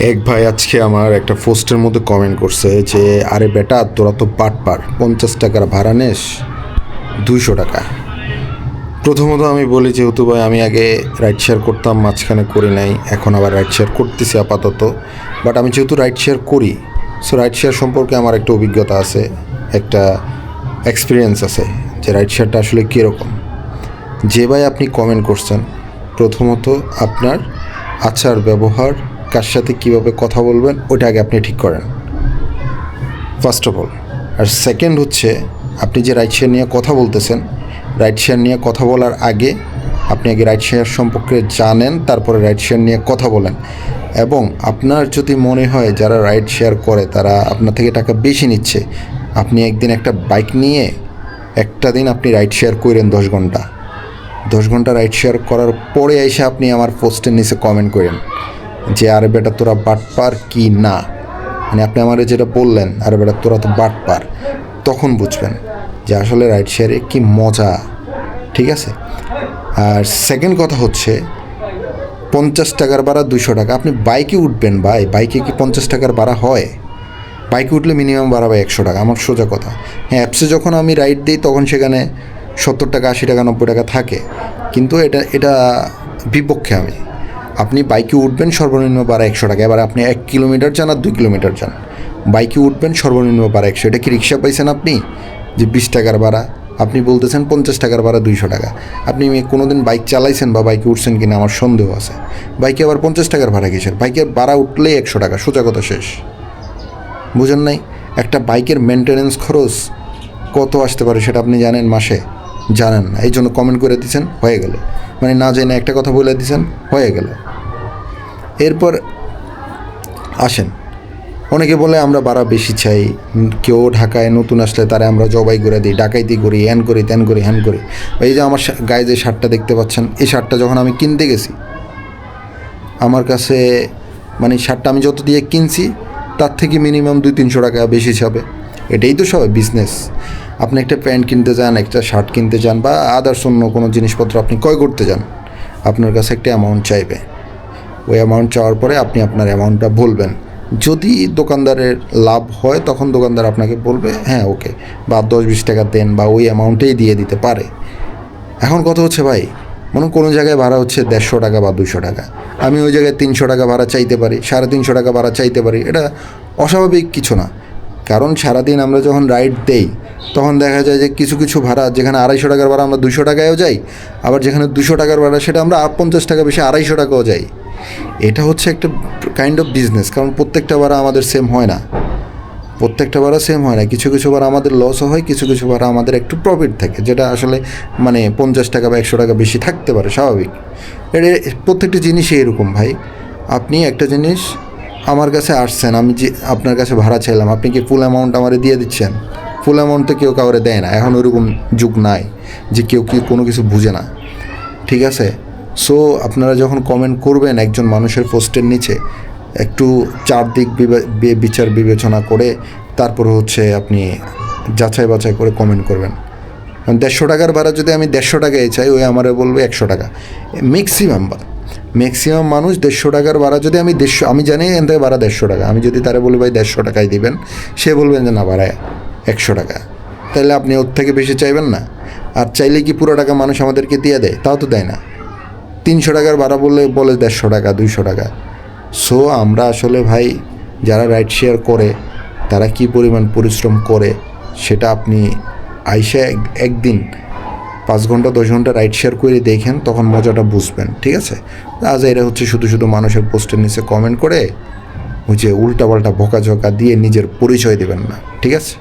এক ভাই আজকে আমার একটা পোস্টের মধ্যে কমেন্ট করছে যে আরে বেটা তোরা তো বাটপার 50 টাকার ভাড়া নেস 200 টাকা। প্রথমত আমি বলি যেহেতু ভাই আমি আগে রাইড শেয়ার করতাম, মাঝখানে করি নাই, এখন আবার রাইড শেয়ার করতেছি আপাতত। বাট আমি যেহেতু রাইড শেয়ার করি, সো রাইড শেয়ার সম্পর্কে আমার একটা অভিজ্ঞতা আছে, একটা এক্সপিরিয়েন্স আছে যে রাইড শেয়ারটা আসলে কীরকম। যে ভাই আপনি কমেন্ট করছেন, প্রথমত আপনার আচার ব্যবহার, কার সাথে কীভাবে কথা বলবেন ওইটা আগে আপনি ঠিক করেন, ফার্স্ট অফ অল। আর সেকেন্ড হচ্ছে, আপনি যে রাইড শেয়ার নিয়ে কথা বলতেছেন, রাইড শেয়ার নিয়ে কথা বলার আগে আপনি আগে রাইড শেয়ার সম্পর্কে জানেন, তারপরে রাইড শেয়ার নিয়ে কথা বলেন। এবং আপনার যদি মনে হয় যারা রাইড শেয়ার করে তারা আপনার থেকে টাকা বেশি নিচ্ছে, আপনি একদিন একটা বাইক নিয়ে একটা দিন আপনি রাইড শেয়ার করেন 10 ঘন্টা রাইড শেয়ার করার পরে এসে আপনি আমার পোস্টের নিচে কমেন্ট করেন যে আরে বেটা তোরা বাটপার কি না, মানে আপনি আমার যেটা বললেন আরে বেটা তোরা তো বাটপার, তখন বুঝবেন যে আসলে রাইড শেয়ারে কি মজা। ঠিক আছে। আর সেকেন্ড কথা হচ্ছে 50 টাকার ভাড়া 200 টাকা। আপনি বাইকে উঠবেন ভাই, বাইকে কি 50 টাকার ভাড়া হয়? বাইকে উঠলে মিনিমাম ভাড়া ভাই 100 টাকা, আমার সোজা কথা। হ্যাঁ, অ্যাপসে যখন আমি রাইড দিই তখন সেখানে 70 টাকা 80 টাকা 90 টাকা থাকে, কিন্তু এটা বিপক্ষে আমি। আপনি বাইকে উঠবেন সর্বনিম্ন ভাড়া 100 টাকা। এবার আপনি 1 কিলোমিটার যান আর 2 কিলোমিটার যান, বাইকে উঠবেন সর্বনিম্ন ভাড়া 100। এটা কি রিক্সা পাইছেন আপনি যে 20 টাকার ভাড়া? আপনি বলতেছেন 50 টাকার ভাড়া 200 টাকা। আপনি কোনো দিন বাইক চালাইছেন বা বাইকে উঠছেন কিনা আমার সন্দেহ আছে। বাইকে আবার 50 টাকার ভাড়া কিসের? বাইকের ভাড়া উঠলেই 100 টাকা, সোজা কথা শেষ। বুঝেন নাই? একটা বাইকের মেনটেনেন্স খরচ কত আসতে পারে সেটা আপনি জানেন? মাসে জানেন না, এই জন্য কমেন্ট করে দিচ্ছেন, হয়ে গেল। মানে না জেনে একটা কথা বলে দিচ্ছেন, হয়ে গেল। এরপর আসেন, অনেকে বলে আমরা ভাড়া বেশি চাই, কেউ ঢাকায় নতুন আসলে তারা আমরা জবাই করে দিই, ডাকাইতি করি, হ্যান করি, ত্যান করি, হ্যান করি। এই যে আমার গায়ে যে শার্টটা দেখতে পাচ্ছেন, এই শার্টটা যখন আমি কিনতে গেছি, আমার কাছে মানে শার্টটা আমি যত দিয়ে কিনছি তার থেকে মিনিমাম 200-300 টাকা বেশি যাবে। এটাই তো সব বিজনেস। আপনি একটা প্যান্ট কিনতে যান, একটা শার্ট কিনতে যান, বা আদার্স অন্য কোনো জিনিসপত্র আপনি ক্রয় করতে যান, আপনার কাছে একটা অ্যামাউন্ট চাইবে। ওই অ্যামাউন্ট চাওয়ার পরে আপনি আপনার অ্যামাউন্টটা বলবেন। যদি দোকানদারের লাভ হয় তখন দোকানদার আপনাকে বলবে হ্যাঁ ওকে, বা 10-20 টাকা দেন, বা ওই অ্যামাউন্টেই দিয়ে দিতে পারে। এখন কথা হচ্ছে ভাই, মনে কোনো জায়গায় ভাড়া হচ্ছে 150 টাকা বা 200 টাকা, আমি ওই জায়গায় 300 টাকা ভাড়া চাইতে পারি, 350 টাকা ভাড়া চাইতে পারি। এটা অস্বাভাবিক কিছু না, কারণ সারাদিন আমরা যখন রাইড দেই তখন দেখা যায় যে কিছু কিছু ভাড়া যেখানে 250 টাকার ভাড়া আমরা 200 টাকায়ও যাই, আবার যেখানে 200 টাকার ভাড়া সেটা আমরা 50 টাকা বেশি 250 টাকাও যাই। এটা হচ্ছে একটা কাইন্ড অফ বিজনেস, কারণ প্রত্যেকটা ভাড়া আমাদের সেম হয় না, কিছু কিছু ভাড়া আমাদের লসও হয়, কিছু কিছু ভাড়া আমাদের একটু প্রফিট থাকে, যেটা আসলে মানে 50 টাকা বা 100 টাকা বেশি থাকতে পারে, স্বাভাবিক। এটা প্রত্যেকটা জিনিসই এরকম ভাই। আপনি একটা জিনিস আমার কাছে আসছেন, আমি যে আপনার কাছে ভাড়া চাইলাম, আপনি কি ফুল অ্যামাউন্ট আমারে দিয়ে দিচ্ছেন? ফুল অ্যামাউন্ট তো কেউ কাউরে দেয় না, এখন ওরকম যুগ নাই যে কেউ কি কোনো কিছু বুঝে না। ঠিক আছে। সো আপনারা যখন কমেন্ট করবেন একজন মানুষের পোস্টের নিচে, একটু চারদিক বিচার বিবেচনা করে তারপর হচ্ছে আপনি যাচাই বাছাই করে কমেন্ট করবেন। 150 টাকার ভাড়া যদি আমি 150 টাকায় চাই, ওই আমারে বলবে 100 টাকা। ম্যাক্সিমাম মানুষ 150 টাকার ভাড়া যদি আমি জানি এখান থেকে ভাড়া 150 টাকা, আমি যদি তারা বলি ভাই 150 টাকায় দিবেন, সে বলবেন যে না ভাড়া 100 টাকা, তাহলে আপনি ওর থেকে বেশি চাইবেন না। আর চাইলে কি পুরো টাকা মানুষ আমাদেরকে দিয়ে দেয়? তাও তো দেয় না। 300 টাকার ভাড়া বলে 150 টাকা 200 টাকা। সো আমরা আসলে ভাই যারা রাইড শেয়ার করে তারা কি পরিমাণ পরিশ্রম করে সেটা আপনি আইসা একদিন 5 ঘন্টা 10 ঘন্টা রাইড শেয়ার করে দেখেন, তখন মজাটা বুঝবেন। ঠিক আছে। আজ এরা হচ্ছে শুধু শুধু মানুষের পোস্টের নিচে কমেন্ট করে ওই যে উল্টাপাল্টা বকাঝকা দিয়ে নিজের পরিচয় দেবেন না। ঠিক আছে।